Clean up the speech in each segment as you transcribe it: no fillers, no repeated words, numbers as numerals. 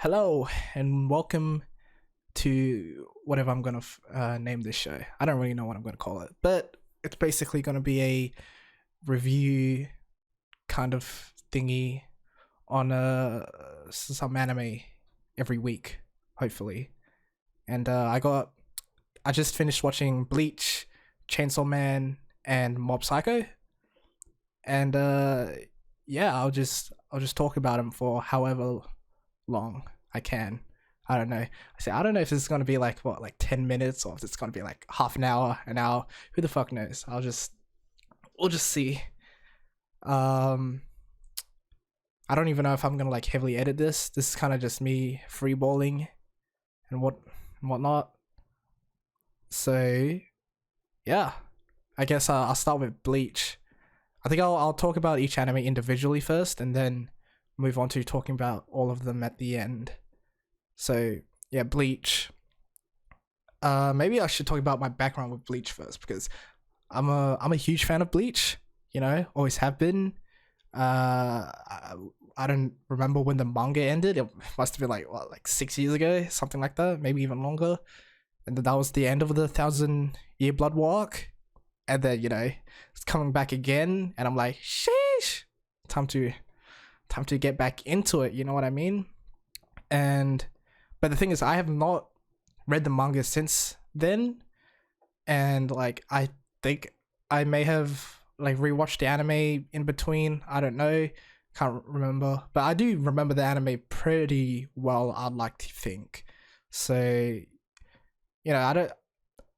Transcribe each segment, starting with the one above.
Hello and welcome to whatever I'm gonna name this show. I don't really know what I'm gonna call it, but it's basically gonna be a review kind of thingy on some anime every week, hopefully. And I just finished watching Bleach, Chainsaw Man, and Mob Psycho, and yeah, I'll just talk about them for however long I can. I don't know. I don't know if it's gonna be like 10 minutes or if it's gonna be like half an hour. Who the fuck knows? We'll just see. Um, I don't even know if I'm gonna like heavily edit this. This is kind of just me freeballing and whatnot. So yeah, I guess I'll start with Bleach. I think I'll talk about each anime individually first, and then move on to talking about all of them at the end. So yeah, Bleach. Maybe I should talk about my background with Bleach first because I'm a huge fan of Bleach. You know, always have been. I don't remember when the manga ended. It must have been like 6 years ago, something like that, maybe even longer. And that was the end of the Thousand-Year Blood War arc. And then it's coming back again, and I'm like, sheesh, time to get back into it. You know what I mean? But the thing is, I have not read the manga since then, and like I think I may have like rewatched the anime in between. I don't know, can't remember, but I do remember the anime pretty well, I'd like to think. So I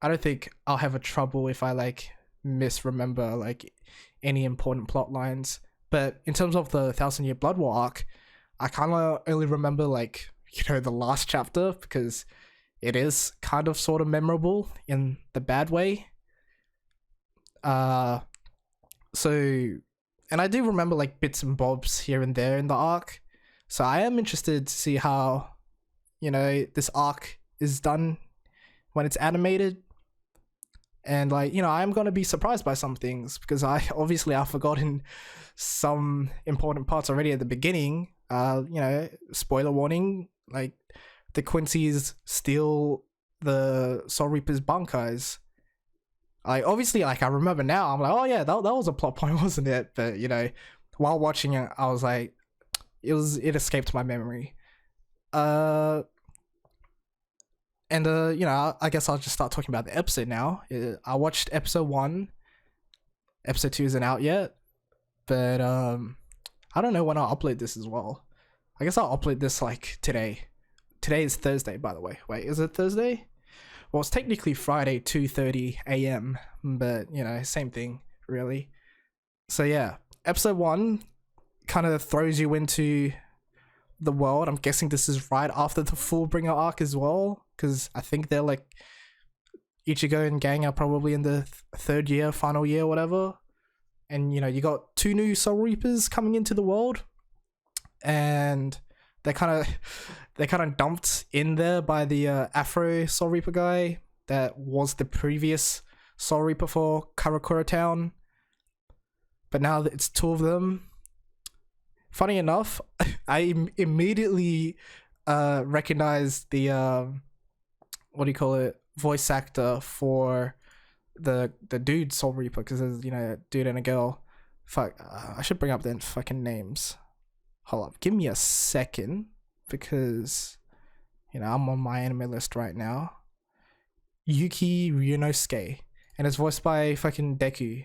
don't think I'll have a trouble if I like misremember like any important plot lines. But in terms of the Thousand-Year Blood War arc, I kind of only remember like the last chapter because it is kind of sort of memorable in the bad way. So, and I do remember like bits and bobs here and there in the arc. So I am interested to see how this arc is done when it's animated. And I'm gonna be surprised by some things because I've forgotten some important parts already at the beginning. Spoiler warning, like the Quincy's steal the Soul Reaper's bunkers. Like obviously, like I remember now, I'm like, oh yeah, that was a plot point, wasn't it? But while watching it, I was like, it escaped my memory. I guess I'll just start talking about the episode now. I watched episode 1. Episode 2 isn't out yet, but I don't know when I'll upload this as well. I guess I'll upload this like today. Today is Thursday, by the way. Wait, is it Thursday? Well, it's technically Friday, 2:30 a.m., but same thing, really. So yeah, episode 1 kind of throws you into the world. I'm guessing this is right after the Fullbringer arc as well, because I think they're like Ichigo and gang are probably in the third year, final year, whatever. And you got 2 new Soul Reapers coming into the world, and they're kind of dumped in there by the Afro Soul Reaper guy that was the previous Soul Reaper for Karakura Town. But now that it's 2 of them, funny enough, I immediately recognized the voice actor for the dude Soul Reaper, because there's a dude and a girl. Fuck, I should bring up their fucking names. Hold up, give me a second, because I'm on my anime list right now. Yuki Ryunosuke, and it's voiced by fucking Deku.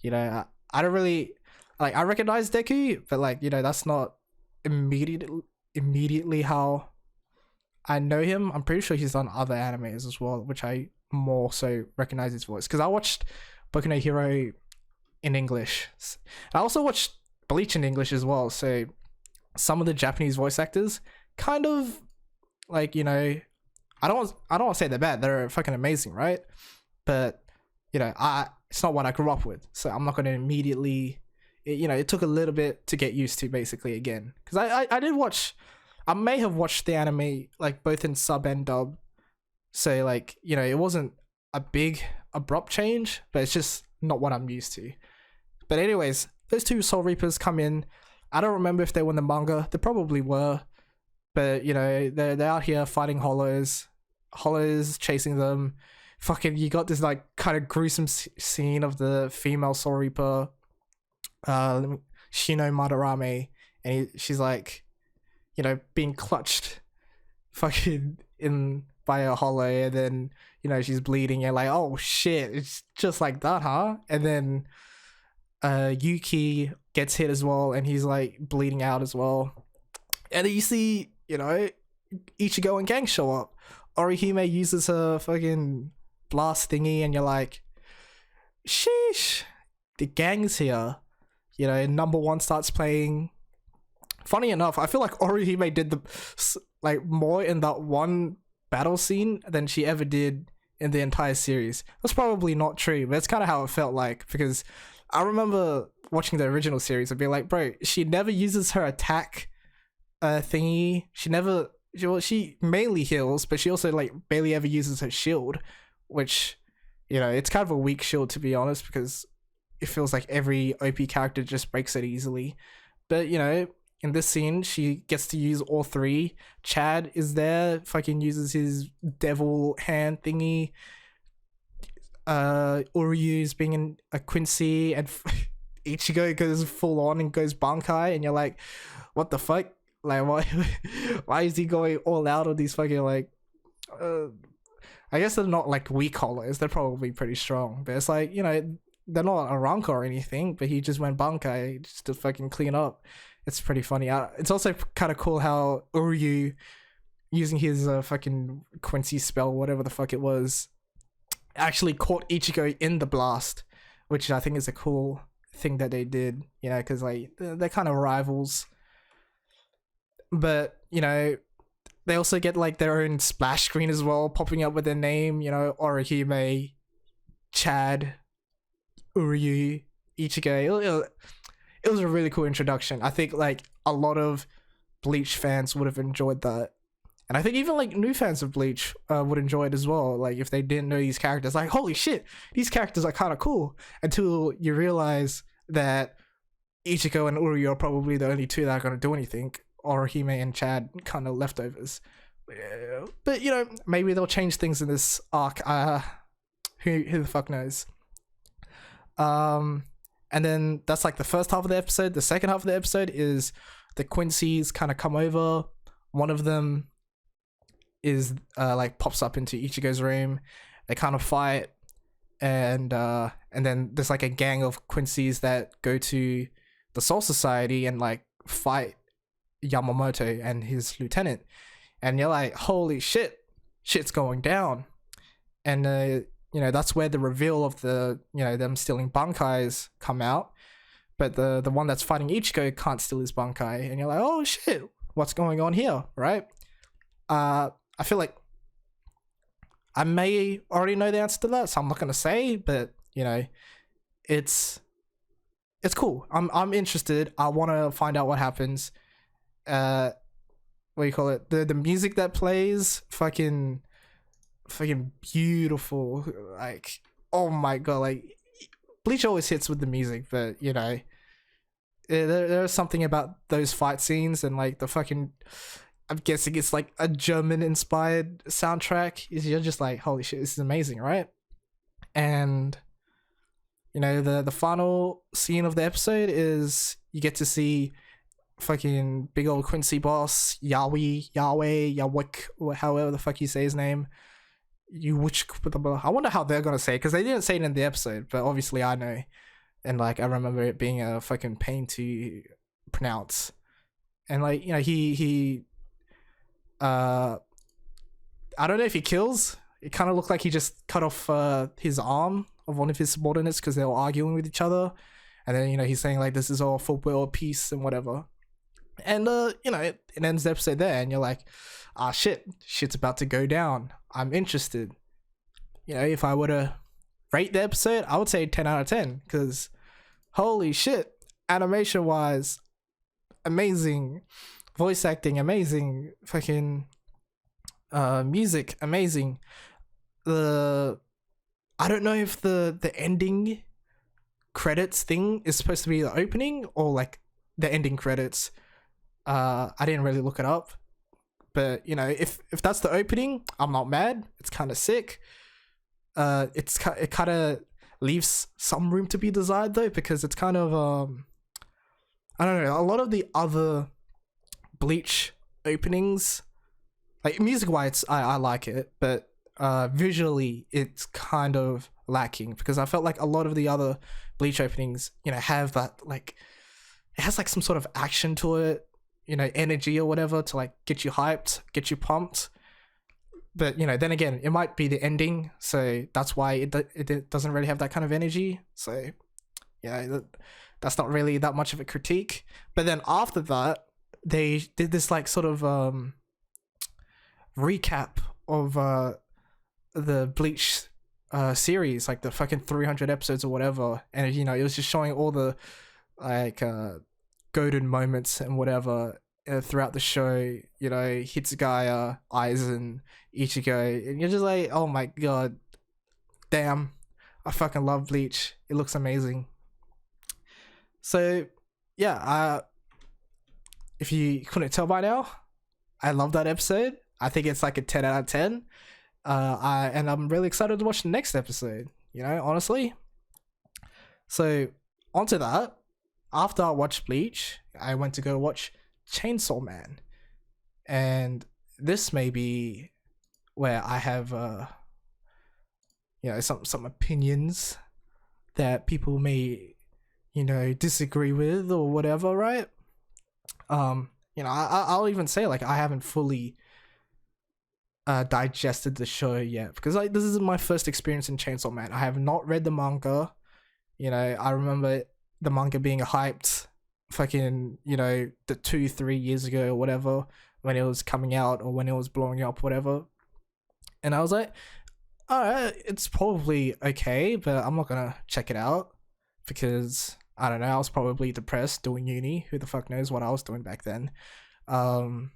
I don't really like, I recognize Deku, but that's not immediately how I know him. I'm pretty sure he's done other animes as well, which I more so recognize his voice because I watched Boku no Hero in English. I also watched Bleach in English as well, so some of the Japanese voice actors kind of I don't want to say they're bad. They're fucking amazing, right? But it's not what I grew up with, so I'm not going to immediately. It took a little bit to get used to, basically, again, because I may have watched the anime like both in sub and dub, so it wasn't a big abrupt change, but it's just not what I'm used to. But anyways, those 2 Soul Reapers come in. I don't remember if they were in the manga. They probably were, But they're out here fighting hollows chasing them. Fucking, you got this like kind of gruesome scene of the female Soul Reaper, Shino Madarame, and she's like, being clutched fucking in by a hollow, and then she's bleeding, and like, oh shit, it's just like that, huh? And then Yuki gets hit as well, and he's like bleeding out as well. And then you see, Ichigo and Gang show up. Orihime uses her fucking blast thingy, and you're like, sheesh, the gang's here. Number one starts playing. Funny enough, I feel like Orihime did the more in that one battle scene than she ever did in the entire series. That's probably not true, but it's kind of how it felt like, because I remember watching the original series and being like, bro, she never uses her attack thingy. She mainly heals, but she also like barely ever uses her shield, which it's kind of a weak shield, to be honest, because it feels like every OP character just breaks it easily. But in this scene, she gets to use all three. Chad is there, fucking uses his devil hand thingy. Uryu's being in a Quincy, and Ichigo goes full on and goes Bankai, and you're like, what the fuck? Like, why is he going all out on these fucking like? I guess they're not like weak hollows. They're probably pretty strong, but it's like, they're not a rank or anything. But he just went Bankai just to fucking clean up. It's pretty funny. It's also kind of cool how Uryu, using his fucking Quincy spell, whatever the fuck it was, actually caught Ichigo in the blast, which I think is a cool thing that they did, because like they're kind of rivals. But they also get like their own splash screen as well, popping up with their name, Orihime, Chad, Uryu, Ichigo. It was a really cool introduction. I think like a lot of Bleach fans would have enjoyed that, and I think even like new fans of Bleach would enjoy it as well. Like if they didn't know these characters, like, holy shit, these characters are kind of cool, until you realize that Ichigo and Uryu are probably the only two that are going to do anything. Orihime and Chad kind of leftovers. But maybe they'll change things in this arc. Who the fuck knows? And then that's like the first half of the episode. The second half of the episode is the Quincy's kind of come over. One of them is like pops up into Ichigo's room. They kind of fight, and then there's like a gang of Quincy's that go to the Soul Society and like fight Yamamoto and his lieutenant. And you're like, holy shit, shit's going down. And that's where the reveal of the them stealing Bankais come out. But the one that's fighting Ichigo can't steal his Bankai, and you're like, oh shit, what's going on here, right? I feel like I may already know the answer to that, so I'm not gonna say, but it's cool. I'm interested. I want to find out what happens. What do you call it? The music that plays, fucking beautiful. Like, oh my god, like Bleach always hits with the music, but there's something about those fight scenes and like the fucking, I'm guessing it's like a German inspired soundtrack. You're just like, holy shit, this is amazing, right? And the final scene of the episode is you get to see fucking big old Quincy boss Yahweh, however the fuck you say his name. I wonder how they're gonna say it, because they didn't say it in the episode, but obviously I know, and like I remember it being a fucking pain to pronounce. And like he I don't know if he kills. It kind of looked like he just cut off his arm of one of his subordinates because they were arguing with each other, and then he's saying like, this is all for world peace and whatever. And it ends the episode there, and you're like, ah shit's about to go down. I'm interested. If I were to rate the episode, I would say 10 out of 10, because holy shit, animation wise, amazing, voice acting amazing, fucking music amazing. I don't know if the ending credits thing is supposed to be the opening or like the ending credits. I didn't really look it up, But you know, if that's the opening, I'm not mad. It's kind of sick. It kind of leaves some room to be desired though, because it's kind of I don't know, a lot of the other Bleach openings, like music wise, I like it, but visually it's kind of lacking, because I felt like a lot of the other Bleach openings, you know, have that, like, it has like some sort of action to it, you know, energy or whatever, to like get you hyped, get you pumped. But you know, then again, it might be the ending, so that's why it doesn't really have that kind of energy. So yeah, that's not really that much of a critique. But then after that, they did this like sort of recap of the Bleach series, like the fucking 300 episodes or whatever, and you know, it was just showing all the like golden moments and whatever throughout the show. You know, Hitsugaya, Aizen, Ichigo, and you're just like, oh my god, damn, I fucking love Bleach. It looks amazing. So yeah, if you couldn't tell by now, I love that episode. I think it's like a 10 out of 10. And I'm really excited to watch the next episode, you know, honestly. So onto that, after I watched Bleach, I went to go watch Chainsaw Man, and this may be where I have you know, some opinions that people may, you know, disagree with or whatever, right? You know, I'll even say, like, I haven't fully digested the show yet, because like this is my first experience in Chainsaw Man. I have not read the manga. You know, I remember the manga being hyped fucking, you know, the 2-3 years ago or whatever, when it was coming out or when it was blowing up, whatever. And I was like, alright, it's probably okay, but I'm not gonna check it out, because I don't know, I was probably depressed doing uni. Who the fuck knows what I was doing back then. But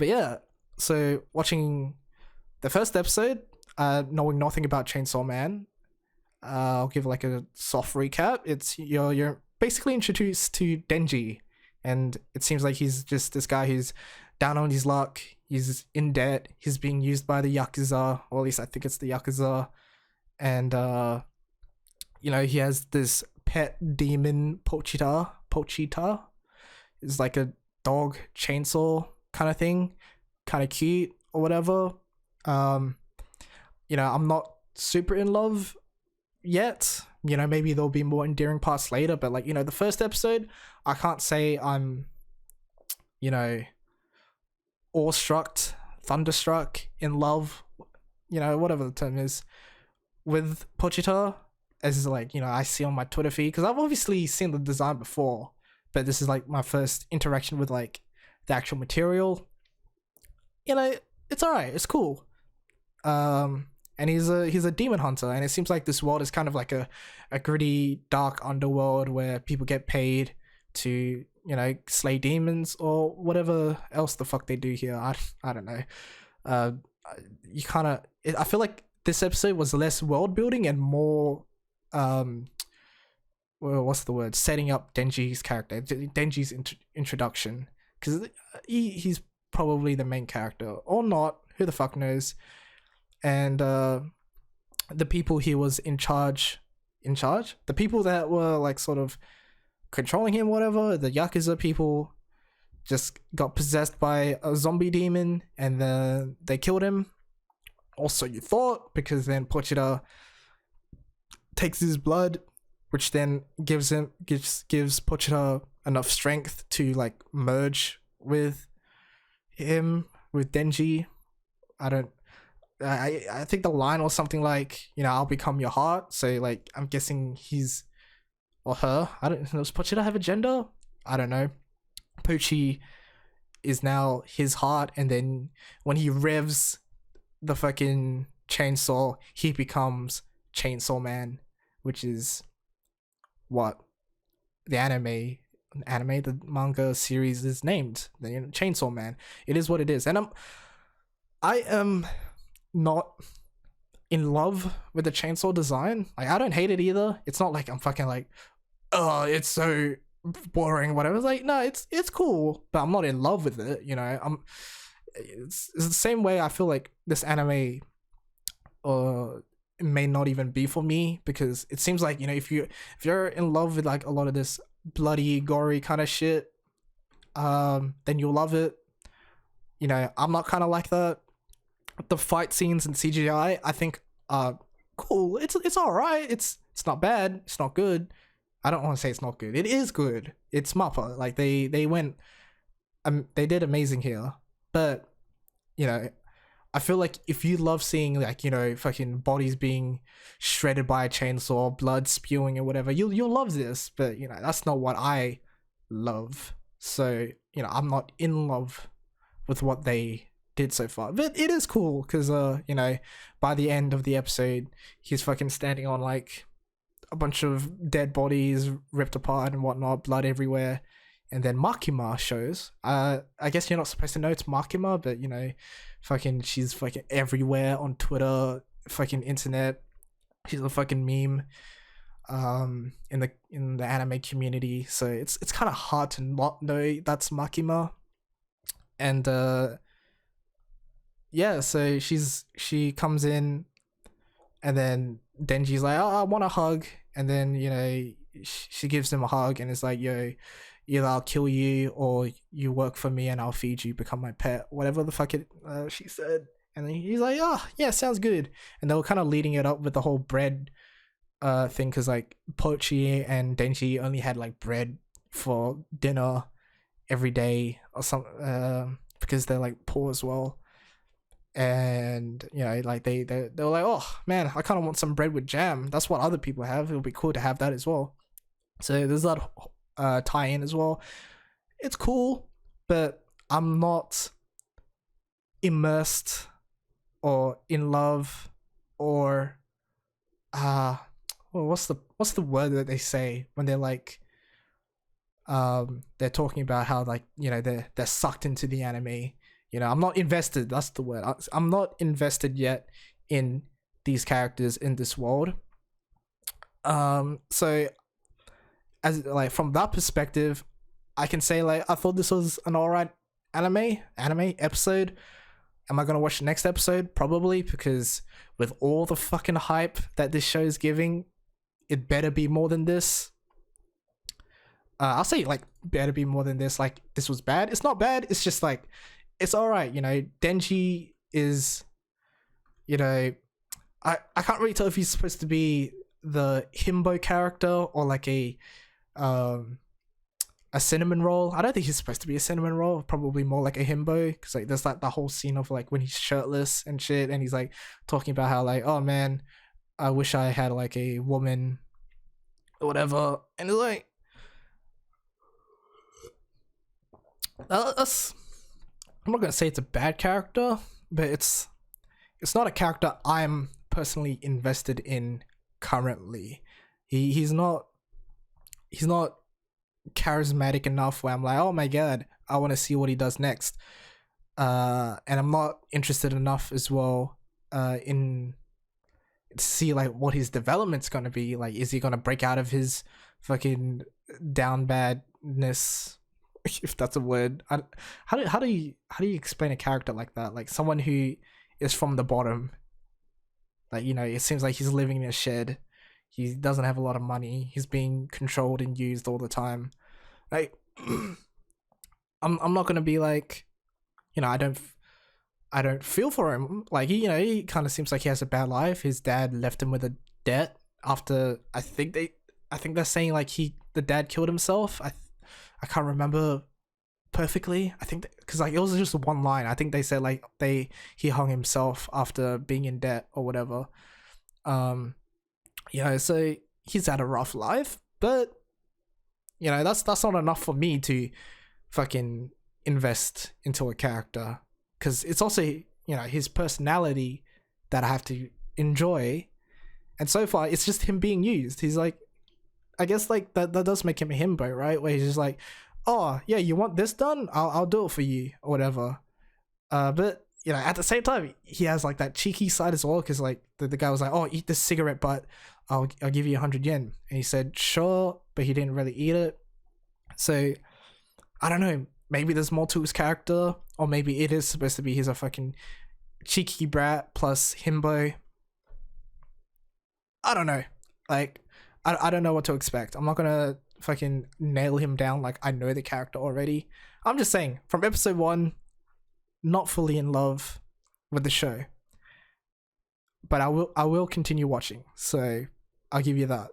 yeah, so watching the first episode, knowing nothing about Chainsaw Man, I'll give like a soft recap. It's you're basically introduced to Denji, and it seems like he's just this guy who's down on his luck. He's in debt. He's being used by the Yakuza, or at least I think it's the Yakuza. And you know, he has this pet demon, Pochita. It's like a dog chainsaw kind of thing, kind of cute or whatever. You know, I'm not super in love yet. You know, maybe there'll be more endearing parts later, but like, you know, the first episode, I can't say I'm, you know, awestruck, thunderstruck, in love, you know, whatever the term is, with Pochita, as like, you know, I see on my Twitter feed, because I've obviously seen the design before, but this is like my first interaction with like the actual material. You know, it's alright, it's cool. And he's a demon hunter, and it seems like this world is kind of like a gritty, dark underworld where people get paid to, you know, slay demons or whatever else the fuck they do here. I don't know. You kind of, I feel like this episode was less world building and more well, what's the word, setting up Denji's character, Denji's introduction, because he's probably the main character, or not, who the fuck knows. And the people he was in charge, the people that were like sort of controlling him, whatever, the Yakuza people, just got possessed by a zombie demon, and then they killed him. Also, you thought, because then Pochita takes his blood, which then gives Pochita enough strength to like merge with him, with Denji. I think the line was something like, you know, I'll become your heart. So like, I'm guessing he's, or her, I don't know, does Pochita have a gender? I don't know. Pochi is now his heart, and then when he revs the fucking chainsaw, he becomes Chainsaw Man, which is what the the manga series is named, the Chainsaw Man. It is what it is. And I am not in love with the chainsaw design. Like, I don't hate it either. It's not like I'm fucking like, oh, it's so boring, whatever. It's like, no, it's cool, but I'm not in love with it, you know. it's the same way I feel like this anime may not even be for me, because it seems like, you know, if you're in love with like a lot of this bloody gory kind of shit, then you'll love it. You know, I'm not kind of like that. The fight scenes and CGI, I think, cool. It's all right. It's not bad. It's not good. I don't want to say it's not good. It is good. It's Mappa. Like they went, they did amazing here. But you know, I feel like if you love seeing like, you know, fucking bodies being shredded by a chainsaw, blood spewing or whatever, you'll love this. But you know, that's not what I love. So you know, I'm not in love with what they did so far, but it is cool because you know, by the end of the episode, he's fucking standing on like a bunch of dead bodies ripped apart and whatnot, blood everywhere, and then Makima shows. I guess you're not supposed to know it's Makima, but you know, fucking she's fucking everywhere on Twitter, fucking internet. She's a fucking meme in the anime community, so it's kind of hard to not know that's Makima. And yeah, so she comes in, and then Denji's like, oh, I want a hug, and then you know, she gives him a hug and it's like, yo, either I'll kill you or you work for me and I'll feed you, become my pet, whatever the fuck it she said. And then he's like, oh yeah, sounds good. And they were kind of leading it up with the whole bread thing, because like Pochi and Denji only had like bread for dinner every day or something, because they're like poor as well. And you know, like they were like, oh man, I kind of want some bread with jam. That's what other people have. It'll be cool to have that as well. So there's that tie-in as well. It's cool, but I'm not immersed or in love or well, what's the word that they say when they're like they're talking about how, like, you know, they're sucked into the anime. You know, I'm not invested. That's the word. I'm not invested yet in these characters in this world. So as like from that perspective, I can say like I thought this was an alright anime episode. Am I gonna watch the next episode? Probably, because with all the fucking hype that this show is giving, it better be more than this. I'll say like better be more than this. Like, this was bad. It's not bad. It's just like, it's alright. You know, Denji is, you know, I can't really tell if he's supposed to be the himbo character or like a cinnamon roll. I don't think he's supposed to be a cinnamon roll. Probably more like a himbo, because like there's like the whole scene of like when he's shirtless and shit, and he's like talking about how like, oh man, I wish I had like a woman or whatever. And it's like, that's, I'm not gonna say it's a bad character, but it's not a character I'm personally invested in currently. He's not charismatic enough where I'm like, oh my god, I want to see what he does next. And I'm not interested enough as well in to see like what his development's gonna be. Like, is he gonna break out of his fucking down badness, if that's a word? How do you explain a character like that? Like someone who is from the bottom. Like, you know, it seems like he's living in a shed. He doesn't have a lot of money. He's being controlled and used all the time. Like, I'm not gonna be like, you know, I don't feel for him. Like, he kind of seems like he has a bad life. His dad left him with a debt after I think they're saying like the dad killed himself. I can't remember perfectly. I think because like it was just one line. I think they said like he hung himself after being in debt or whatever. You know, so he's had a rough life, but you know, that's not enough for me to fucking invest into a character, because it's also, you know, his personality that I have to enjoy. And so far it's just him being used. He's like, I guess like that does make him a himbo, right? Where he's just like, oh yeah, you want this done? I'll do it for you or whatever. But you know, at the same time, he has like that cheeky side as well, because like the guy was like, oh, eat this cigarette butt, I'll give you 100 yen. And he said sure, but he didn't really eat it. So I don't know. maybe there's more to his character, or maybe it is supposed to be he's a fucking cheeky brat plus himbo. I don't know. Like, I don't know what to expect. I'm not gonna fucking nail him down like I know the character already. I'm just saying, from episode 1, not fully in love with the show. But I will continue watching, so I'll give you that.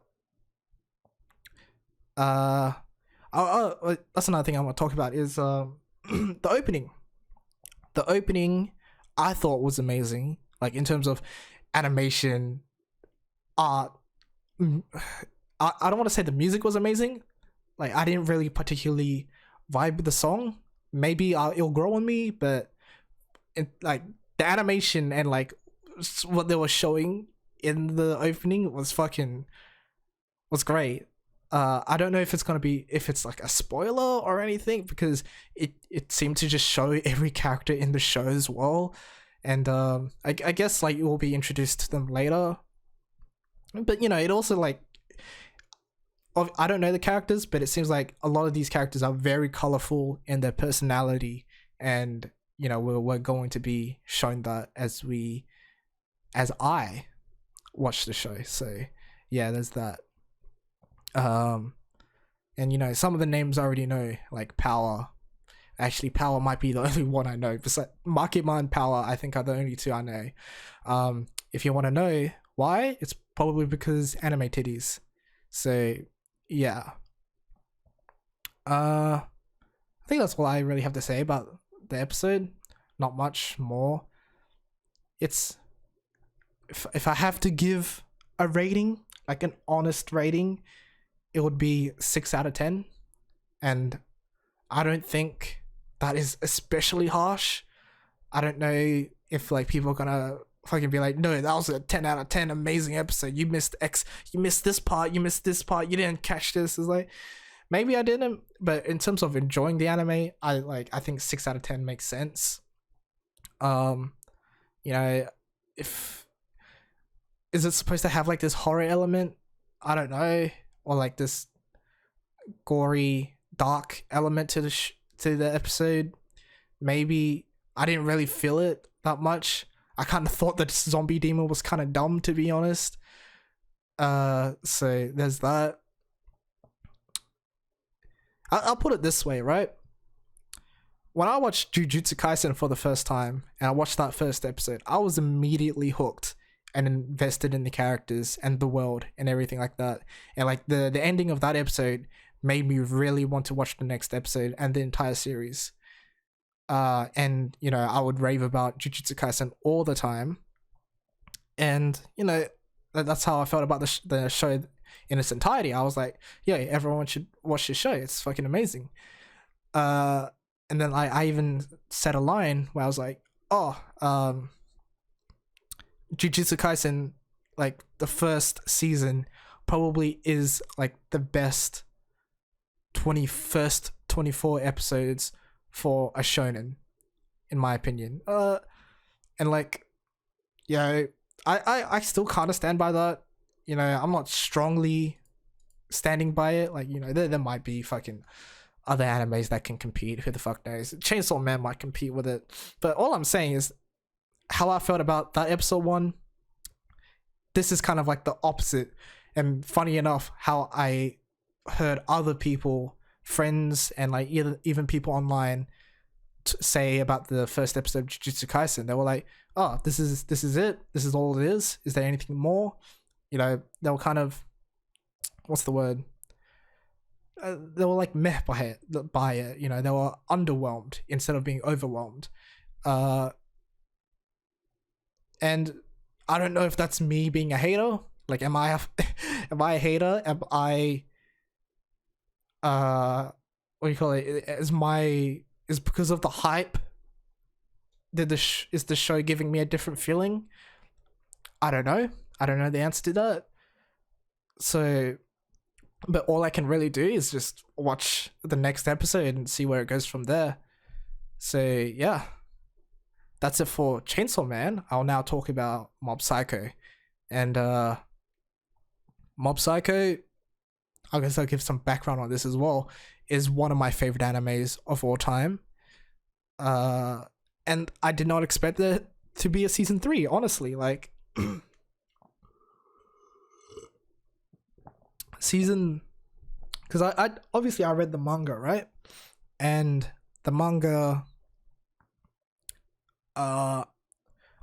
That's another thing I want to talk about is the opening. The opening I thought was amazing, like in terms of animation, art. I don't want to say the music was amazing. Like, I didn't really particularly vibe with the song. Maybe it'll grow on me, but like the animation and like what they were showing in the opening was great. I don't know if it's like a spoiler or anything, because it seemed to just show every character in the show as well, and I guess like you will be introduced to them later. But it also like, I don't know the characters, but it seems like a lot of these characters are very colorful in their personality, and we're going to be shown that as I watch the show. So yeah, there's that. And some of the names I already know, like Power. Actually, Power might be the only one I know. Besides Makima and Power, I think are the only two I know. If you want to know why, it's probably because anime titties. So yeah. I think that's all I really have to say about the episode. Not much more. It's if I have to give a rating, like an honest rating, it would be 6 out of 10. And I don't think that is especially harsh. I don't know if like people are gonna fucking be like, no, that was a 10 out of 10 amazing episode. You missed X, you missed this part, you didn't catch this. It's like, maybe I didn't, but in terms of enjoying the anime, I think 6 out of 10 makes sense. If is it supposed to have like this horror element? I don't know, or like this gory, dark element to the episode. Maybe I didn't really feel it that much. I kind of thought that zombie demon was kind of dumb, to be honest. So there's that. I'll put it this way, right? When I watched Jujutsu Kaisen for the first time, and I watched that first episode, I was immediately hooked and invested in the characters and the world and everything like that. And like the ending of that episode made me really want to watch the next episode and the entire series. And I would rave about Jujutsu Kaisen all the time. And that's how I felt about the show in its entirety. I was like, yeah, everyone should watch this show. It's fucking amazing. And then I even said a line where I was like, Jujutsu Kaisen, like the first season, probably is like the best 24 episodes for a shonen, in my opinion. And like, I still kind of stand by that. I'm not strongly standing by it. Like, there might be fucking other animes that can compete. Who the fuck knows? Chainsaw Man might compete with it. But all I'm saying is how I felt about that episode 1. This is kind of like the opposite. And funny enough, how I heard other people, friends, and like even people online say about the first episode of Jujutsu Kaisen. They were like, oh, this is it. This is all it is. Is there anything more? They were kind of, what's the word? They were like meh by it. They were underwhelmed instead of being overwhelmed. And I don't know if that's me being a hater. Like, am I a hater? Am I what do you call it? Is because of the hype? Is the show giving me a different feeling? I don't know. I don't know the answer to that. So, but all I can really do is just watch the next episode and see where it goes from there. So yeah, that's it for Chainsaw Man. I'll now talk about Mob Psycho. And Mob Psycho, I guess I'll give some background on this as well. is one of my favorite animes of all time. And I did not expect it to be a season 3, honestly. Like season, because I obviously I read the manga, right? And the manga, I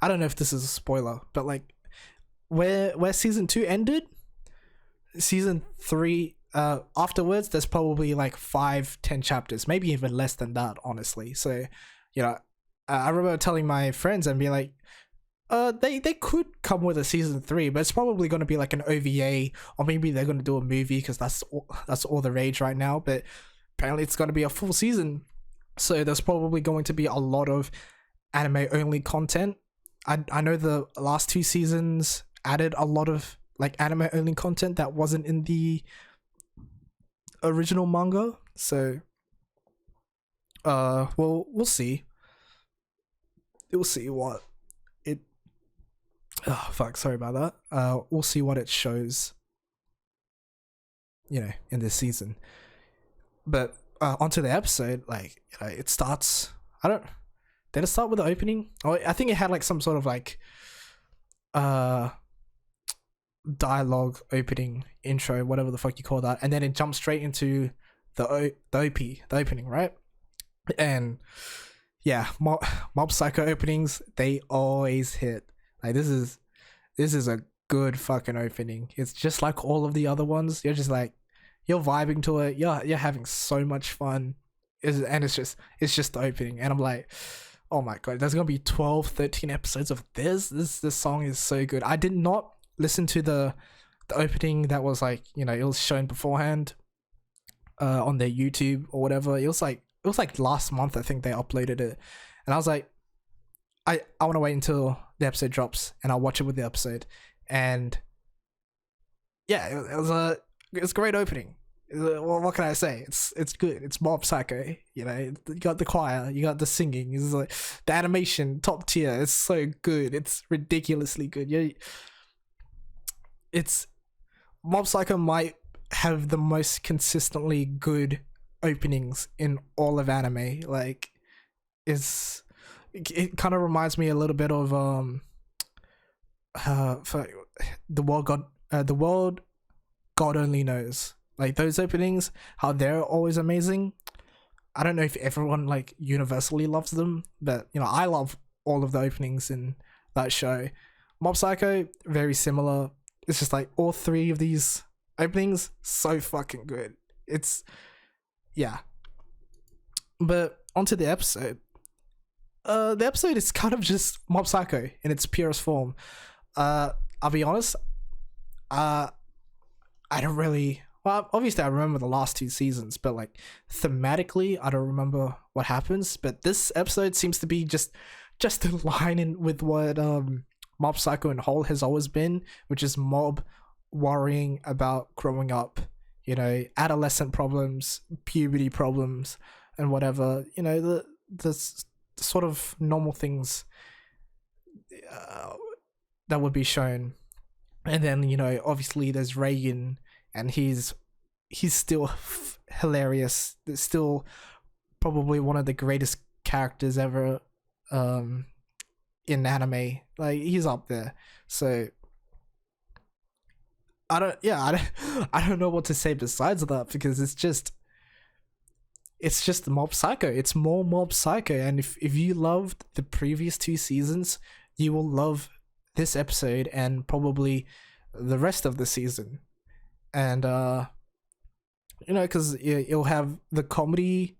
don't know if this is a spoiler, but like where season 2 ended, season 3 afterwards there's probably like 5-10 chapters, maybe even less than that, honestly. So you know, I remember telling my friends and being like, they could come with a season 3, but it's probably going to be like an OVA, or maybe they're going to do a movie because that's all the rage right now. But apparently it's going to be a full season, so there's probably going to be a lot of anime only content. I know the last 2 seasons added a lot of like anime only content that wasn't in the original manga. So we'll see. We'll see what it sorry about that. We'll see what it shows, you know, in this season. But onto the episode, like, you know, it starts, did it start with the opening? Oh, I think it had like some sort of like dialogue opening, intro, whatever the fuck you call that, and then it jumps straight into the opening, right? And yeah, Mob Psycho openings, they always hit. Like this is a good fucking opening. It's just like all of the other ones. You're just like, you're vibing to it. You're having so much fun. And it's just the opening, and I'm like, oh my god, there's gonna be 12-13 episodes of this song is so good. I did not listen to the opening that was like, you know, it was shown beforehand on their YouTube or whatever. It was like last month, I think they uploaded it, and I was like, I want to wait until the episode drops and I'll watch it with the episode. And yeah, it's a great opening. Well, what can I say? It's good. It's Mob Psycho. You know, you got the choir, you got the singing. It's like the animation, top tier. It's so good. It's ridiculously good. Yeah, it's Mob Psycho might have the most consistently good openings in all of anime. Like, it kind of reminds me a little bit of for the world God only knows. Like those openings, how they're always amazing. I don't know if everyone like universally loves them, but you know, I love all of the openings in that show. Mob Psycho, very similar. It's just like all 3 of these openings, so fucking good. It's, yeah. But onto the episode. The episode is kind of just Mob Psycho in its purest form. I'll be honest, I don't really, well, obviously I remember the last 2 seasons, but like thematically I don't remember what happens. But this episode seems to be just in line with what Mob Psycho and Whole has always been, which is Mob worrying about growing up, you know, adolescent problems, puberty problems, and whatever, you know, the sort of normal things that would be shown. And then, you know, obviously there's Reagan, and he's still hilarious. It's still probably one of the greatest characters ever in anime. Like, he's up there. So I don't know what to say besides that, because it's just Mob Psycho. It's more Mob Psycho. And if you loved the previous 2 seasons, you will love this episode and probably the rest of the season. And you know, because you'll have the comedy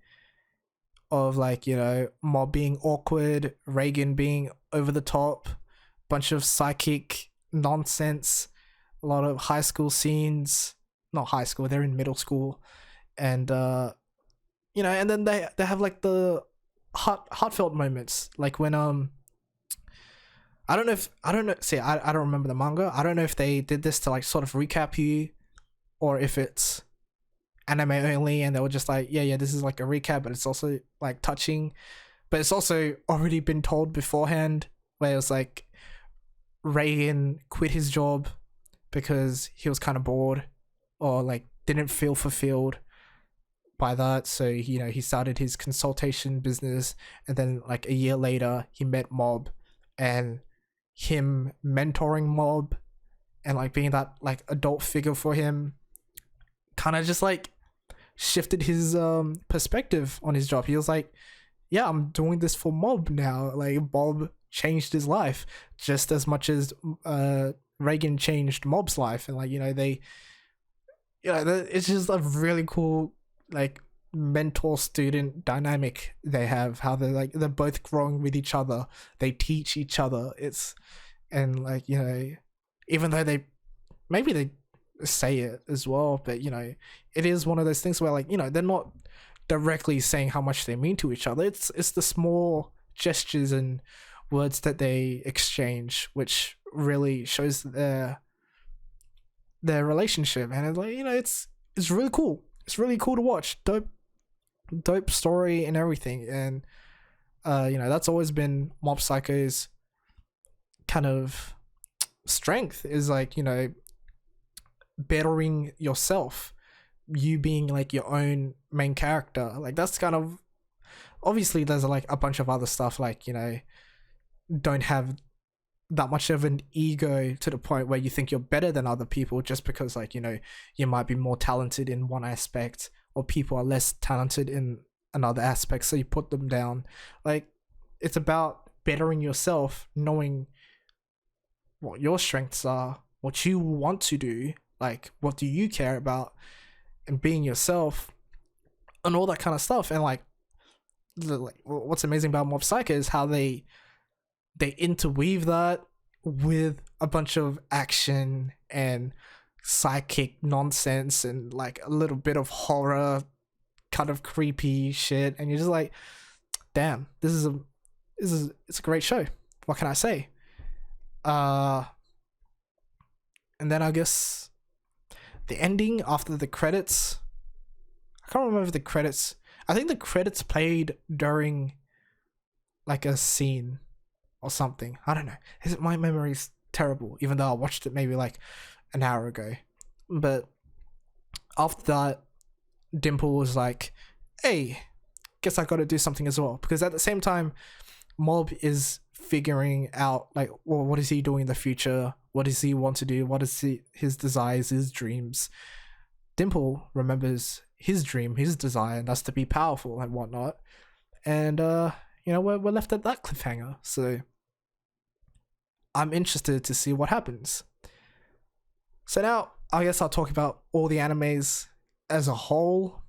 of, like, you know, Mob being awkward, Reagan being over the top, bunch of psychic nonsense, a lot of high school scenes. Not high school, they're in middle school. And you know, and then they have like the heartfelt moments, like when I don't know. See, I don't remember the manga. I don't know if they did this to like sort of recap you, or if it's anime only and they were just like, yeah, this is like a recap, but it's also like touching, but it's also already been told beforehand, where it was like Reagan quit his job because he was kind of bored, or like didn't feel fulfilled by that. So he started his consultation business, and then like a year later he met Mob, and him mentoring Mob and like being that like adult figure for him kind of just like shifted his perspective on his job. He was like, yeah, I'm doing this for Mob now. Like Mob changed his life just as much as Reagan changed Mob's life. And like they it's just a really cool like mentor student dynamic they have, how they're both growing with each other, they teach each other. It's and like even though they say it as well, but it is one of those things where like they're not directly saying how much they mean to each other. It's the small gestures and words that they exchange which really shows their relationship. And it's like it's really cool. It's really cool to watch. Dope story and everything. And that's always been Mob Psycho's kind of strength, is like bettering yourself, you being like your own main character. Like that's kind of, obviously there's like a bunch of other stuff like don't have that much of an ego to the point where you think you're better than other people just because like you might be more talented in one aspect or people are less talented in another aspect, so you put them down. Like it's about bettering yourself, knowing what your strengths are, what you want to do, like what do you care about, and being yourself and all that kind of stuff. And like what's amazing about Mob Psycho is how they interweave that with a bunch of action and psychic nonsense and like a little bit of horror kind of creepy shit, and you're just like, damn, it's a great show. What can I say? And then I guess the ending after the credits, I can't remember the credits. I think the credits played during like a scene or something. I don't know. My memory's terrible, even though I watched it maybe like an hour ago. But after that, Dimple was like, hey, guess I gotta do something as well. Because at the same time, Mob is figuring out like, well, what is he doing in the future? What does he want to do? What is his desires, his dreams? Dimple remembers his dream, his desire, and that's to be powerful and whatnot. And we're left at that cliffhanger. So I'm interested to see what happens. So now I guess I'll talk about all the animes as a whole.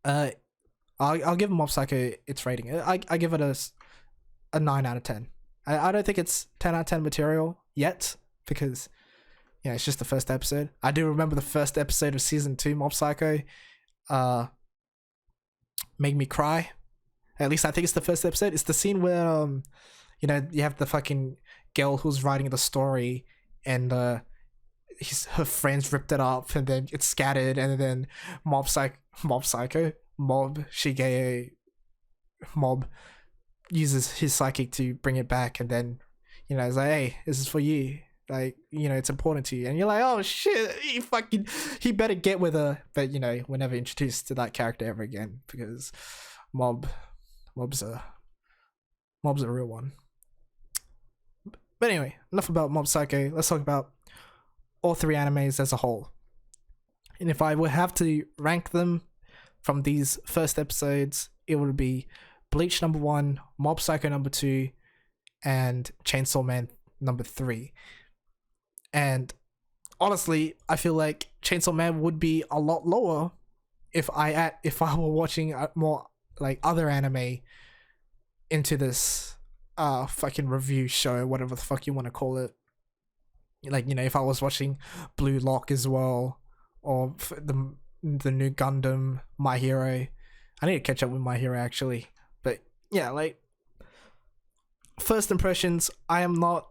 I'll give Mob Psycho its rating. I give it a 9 out of 10. I don't think it's 10 out of 10 material yet, because it's just the first episode. I do remember the first episode of season 2 Mob Psycho made me cry. At least I think it's the first episode. It's the scene where you have the fucking girl who's writing the story, and her friends ripped it up, and then it's scattered, and then Mob uses his psychic to bring it back, and then it's like, hey, this is for you, like it's important to you, and you're like, oh shit, he better get with her. But we're never introduced to that character ever again, because Mob's a real one. But anyway, enough about Mob Psycho. Let's talk about all 3 animes as a whole. And if I would have to rank them from these first episodes, it would be Bleach number 1, Mob Psycho number 2, and Chainsaw Man number 3. And honestly, I feel like Chainsaw Man would be a lot lower if I were watching more like other anime into this fucking review show, whatever the fuck you want to call it. Like if I was watching Blue Lock as well, or the new Gundam, My Hero. I need to catch up with My Hero actually. But yeah, like first impressions, I am not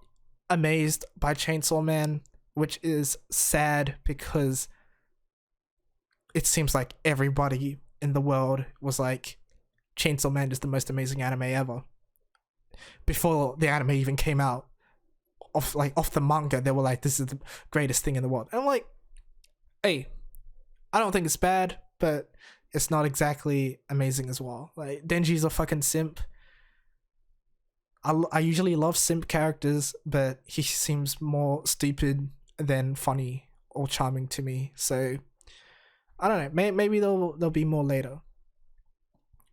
amazed by Chainsaw Man, which is sad because it seems like everybody in the world was like, Chainsaw Man is the most amazing anime ever. Before the anime even came out, off the manga, they were like, this is the greatest thing in the world. And I'm like, hey, I don't think it's bad, but it's not exactly amazing as well. Like Denji's a fucking simp. I usually love simp characters, but he seems more stupid than funny or charming to me. So I don't know. Maybe there'll be more later.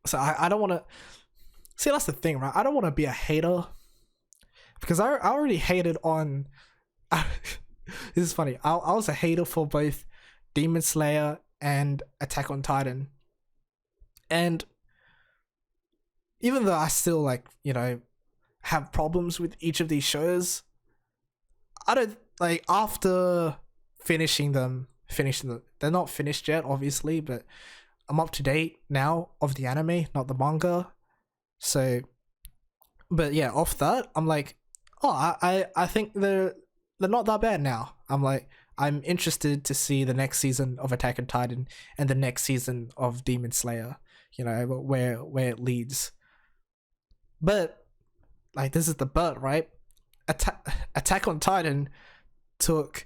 So I don't want to. See, that's the thing, right? I don't want to be a hater because I already hated on. This is funny. I was a hater for both Demon Slayer and Attack on Titan, and even though I still like have problems with each of these shows, I don't like after finishing them. They're not finished yet, obviously, but I'm up to date now of the anime, not the manga. So, but yeah, off that, I'm like, oh, I think they're not that bad now. I'm interested to see the next season of Attack on Titan and the next season of Demon Slayer. Where it leads. But like, this is the but, right? Attack on Titan took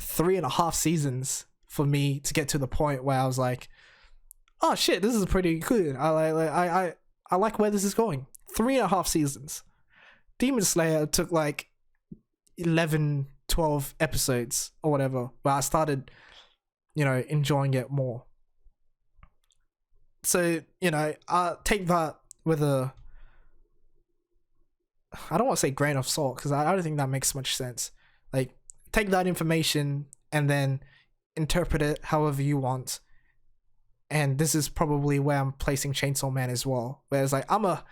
3.5 seasons for me to get to the point where I was like, oh shit, this is pretty good. I like where this is going. 3.5 seasons. Demon Slayer took like 11, 12 episodes or whatever, where I started, enjoying it more. So, I take that with a, I don't want to say grain of salt, because I don't think that makes much sense. Like, take that information and then interpret it however you want. And this is probably where I'm placing Chainsaw Man as well. Whereas like I'm a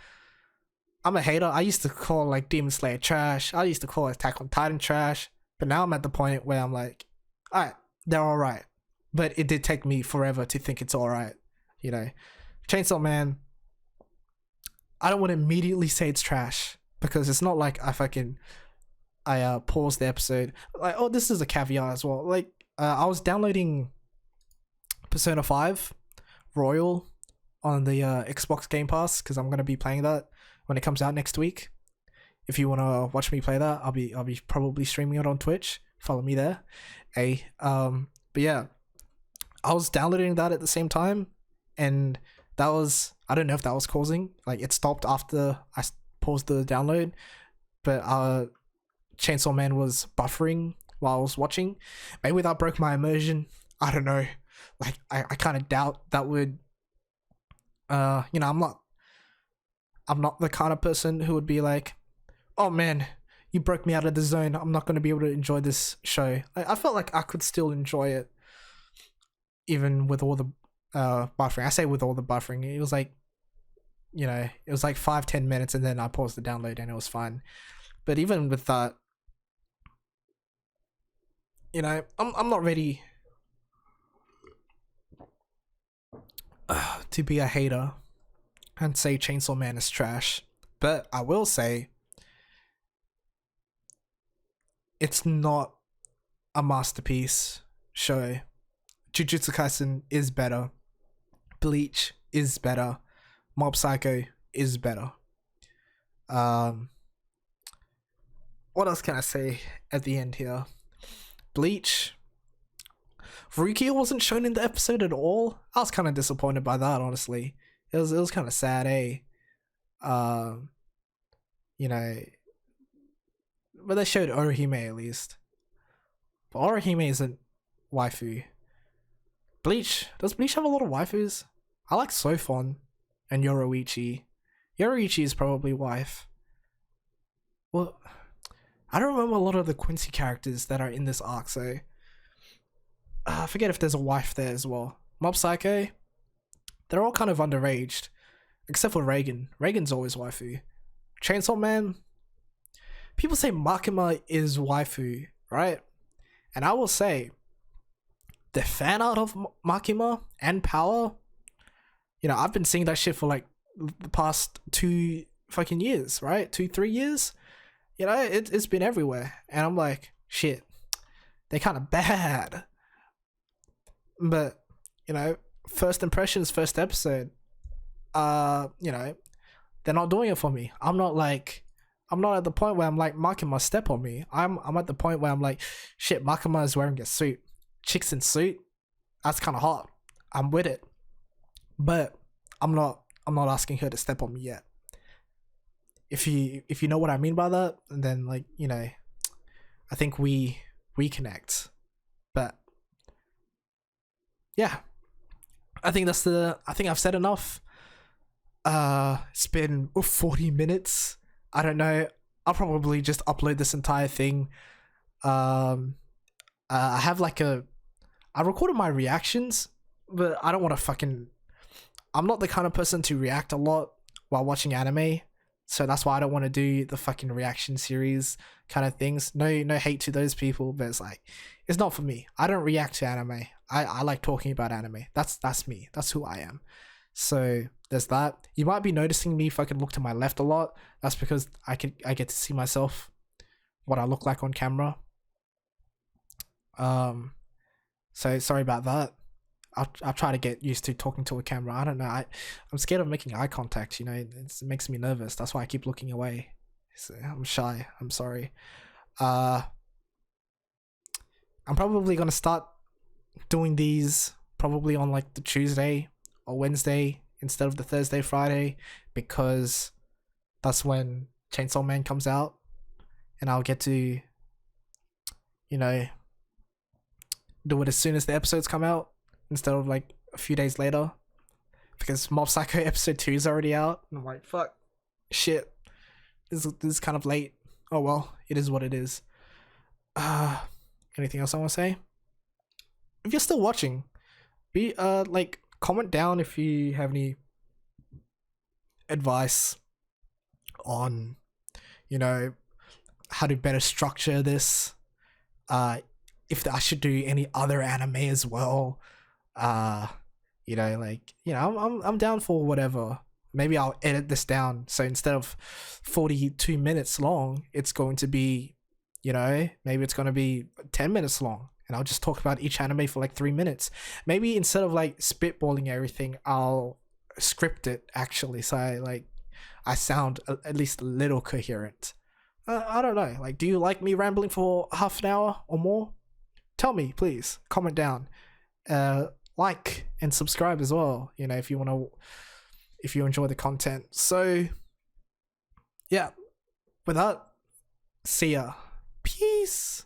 hater. I used to call like Demon Slayer trash. I used to call Attack on Titan trash. But now I'm at the point where I'm like, alright, they're alright. But it did take me forever to think it's alright. Chainsaw Man, I don't want to immediately say it's trash, because it's not like I paused the episode. Like, oh, this is a caveat as well. Like, I was downloading Persona 5 Royal on the Xbox Game Pass, because I'm going to be playing that when it comes out next week. If you want to watch me play that, I'll be probably streaming it on Twitch. Follow me there. But yeah, I was downloading that at the same time, and that was, I don't know if that was causing, like, it stopped after I paused the download, but Chainsaw Man was buffering while I was watching. Maybe that broke my immersion. I don't know. Like, I kind of doubt that would, I'm not the kind of person who would be like, oh man, you broke me out of the zone, I'm not going to be able to enjoy this show. I felt like I could still enjoy it, even with all the buffering. I say with all the buffering, it was like, it was like 5-10 minutes, and then I paused the download and it was fine. But even with that, I'm not ready to be a hater and say Chainsaw Man is trash. But I will say it's not a masterpiece show. Jujutsu Kaisen is better. Bleach is better. Mob Psycho is better. What else can I say at the end here? Bleach, Rukia wasn't shown in the episode at all. I was kind of disappointed by that, honestly. It was kind of sad, but they showed Orihime at least. But Orihime isn't waifu. Does Bleach have a lot of waifus? I like Sofon and Yoroichi. Yoroichi is probably wife. Well, I don't remember a lot of the Quincy characters that are in this arc, so I forget if there's a wife there as well. Mob Psycho, they're all kind of underaged, except for Reagan. Reagan's always waifu. Chainsaw Man, people say Makima is waifu, right? And I will say, the fan art of Makima and Power, I've been seeing that shit for like the past 2 fucking years, right? 2-3 years. It's been everywhere, and I'm like, shit, they're kind of bad. But first impressions, first episode, they're not doing it for me. I'm not at the point where I'm like, Makima, step on me. I'm at the point where I'm like, shit, Makima is wearing a suit. Chicks in suit, that's kind of hot. I'm with it. but I'm not asking her to step on me yet. If you know what I mean by that, then like, you know, I think we connect. But yeah, I think I've said enough. It's been 40 minutes. I don't know. I'll probably just upload this entire thing. I have like I recorded my reactions, but I don't want to fucking. I'm not the kind of person to react a lot while watching anime, so that's why I don't want to do the fucking reaction series kind of things. No hate to those people, but it's like, it's not for me. I don't react to anime. I like talking about anime. That's me. That's who I am. So there's that. You might be noticing me fucking look to my left a lot. That's because I get to see myself, what I look like on camera. So sorry about that. I'll try to get used to talking to a camera. I don't know. I'm scared of making eye contact. You know, it makes me nervous. That's why I keep looking away. So I'm shy. I'm sorry. I'm probably gonna start doing these probably on like the Tuesday or Wednesday instead of the Thursday, Friday, because that's when Chainsaw Man comes out, and I'll get to, you know, do it as soon as the episodes come out instead of like a few days later, because Mob Psycho episode 2 is already out, and I'm like, fuck, shit, this is kind of late. Oh well, it is what it is. Anything else I want to say? If you're still watching, be like, comment down if you have any advice on, you know, how to better structure this. If I should do any other anime as well. You know, like, you know, I'm down for whatever. Maybe I'll edit this down, so instead of 42 minutes long, it's going to be, you know, maybe it's going to be 10 minutes long, and I'll just talk about each anime for like 3 minutes. Maybe instead of like spitballing everything, I'll script it actually, so I sound at least a little coherent. I don't know. Like, do you like me rambling for half an hour or more? Tell me, please. Comment down. Like and subscribe as well, you know, if you enjoy the content. So yeah, with that, see ya. Peace.